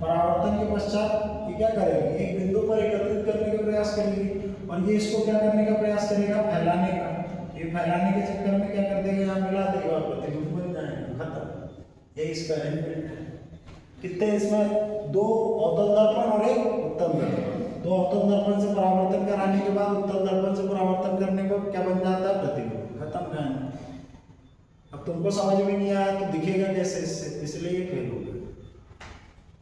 परावर्तन के पश्चात ये क्या करेगी, एक बिंदु पर एकत्रित करने का प्रयास करेगी, और ये इसको क्या करने का प्रयास करेगा, फैलाने का। ये फैलाने के चक्कर में क्या कर देगा, यहाँ मिला देगा और प्रतिबिंब बन जाएगा, खत्म। ये इसका इनबिल्ट है। कितने इसमें, 2 अवतल दर्पण और 1 उत्तल दर्पण। 2 अवतल दर्पण से परावर्तन कराने के बाद उत्तल दर्पण से परावर्तन करने पर क्या बन जाता है, प्रतिबिंब, खत्म कहानी। अब तुमको समझ में नहीं आया तो दिखेगा कैसे इससे, इसलिए ये फेल हो गया,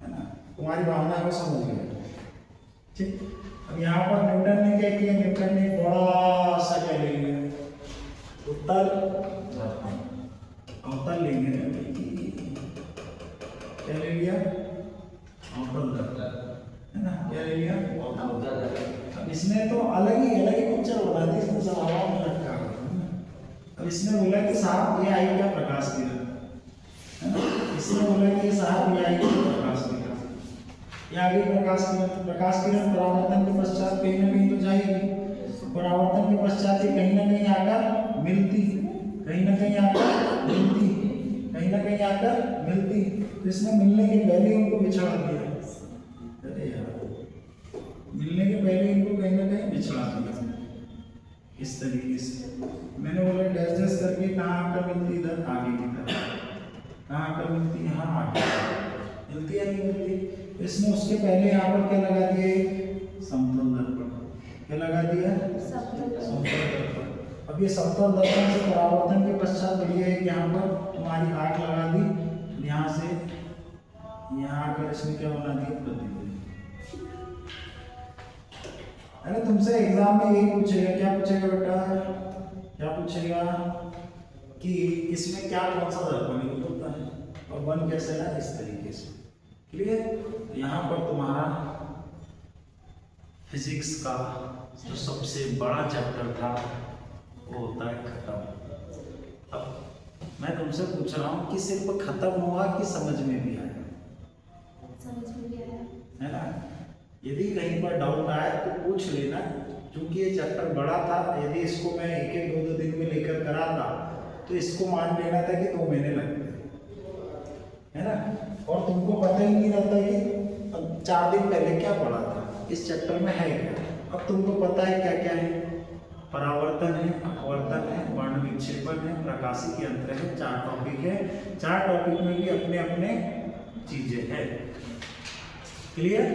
है ना। तुम्हारी भावना को समझ गए, ठीक। अब यहाँ पर न्यूटन ने क्या किया, न्यूटन ने बड़ा सा क्या ले लिया, उत्तल दर्पण, अवतल लेंगे, क्या ले लिया, अवतल दर्पण, है ना, क्या ले लिया, अवतल दर्पण। अब इसने तो अलग ही पिक्चर बना दी, इसने सब हवा में लटका। अब इसने बोला कि साहब ये आई क्या, प्रकाश किरण, है ना। इसने बोला कि साहब ये आई क्या, प्रकाश किरण, ये आगे प्रकाश किरण। प्रकाश किरण परावर्तन के पश्चात कहीं ना कहीं तो जाएगी, परावर्तन के पश्चात ये कहीं ना कहीं आकर मिलती, कहीं ना कहीं आकर मिलती, कहीं ना कहीं आकर मिलती। तो इसने मिलने के पहले उनको बिछड़ा दिया, अरे यार, मिलने के पहले इनको कहीं ना कहीं बिछड़ा दिया इस तरीके से। मैंने बोला डैश डैश करके कहाँ आकर मिलती, इधर आगे की तरफ, कहाँ आकर मिलती, यहाँ आगे मिलती या नहीं मिलती। इसने उसके पहले यहाँ पर क्या लगा दिए, समतल दर्पण, क्या लगा दिया, समतल दर्पण। अब ये समतल दर्पण से परावर्तन के पश्चात ये है कि यहाँ पर तुम्हारी आँख लगा दी, यहाँ से यहाँ आकर इसने क्या बना दिया, प्रतिबिंब। अरे तुमसे एग्जाम में यही पूछेगा, क्या पूछेगा बेटा, क्या पूछेगा कि इसमें क्या कौन सा दर्पण यूज होता है और वन कैसे है, इस तरीके से, क्लियर। यहाँ पर तुम्हारा फिजिक्स का जो सबसे बड़ा चैप्टर था वो होता है खत्म। अब मैं तुमसे पूछ रहा हूँ कि सिर्फ खत्म हुआ कि समझ में भी आया, समझ में भी आया, है ना। यदि कहीं पर डाउट आए तो पूछ लेना, क्योंकि ये चैप्टर बड़ा था। यदि इसको मैं 1-2 दिन में लेकर कराता तो इसको मान लेना था कि 2 महीने लगते, है ना। और तुमको पता ही नहीं रहता कि 4 दिन पहले क्या पढ़ा था, इस चैप्टर में है क्या। अब तुमको पता है क्या क्या है, परावर्तन है, अपवर्तन है, वर्ण विक्षेपण है, प्रकाशिकी यंत्र है, 4 टॉपिक है। 4 टॉपिक में भी अपने अपने चीजें हैं, क्लियर।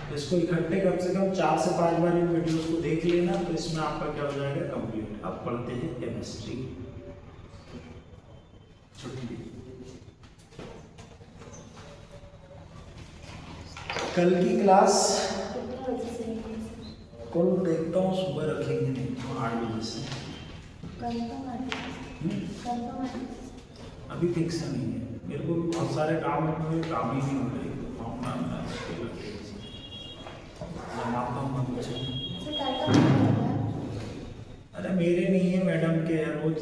तो इसको इकट्ठे कम से कम 4 से 5 बार इन वीडियोस को देख लेना, तो इसमें आपका क्या हो जाएगा, कंप्लीट। अब पढ़ते हैं केमिस्ट्री, छुट्टी। कल की क्लास कितने बजे से कल देखता हूँ, सुबह रखेंगे नहीं तो 8 बजे से। अभी फिक्स नहीं है, मेरे को भी बहुत सारे काम है, मेरे काम ही नहीं हो रहे, तो अरे मेरे नहीं है, मैडम के है, रोज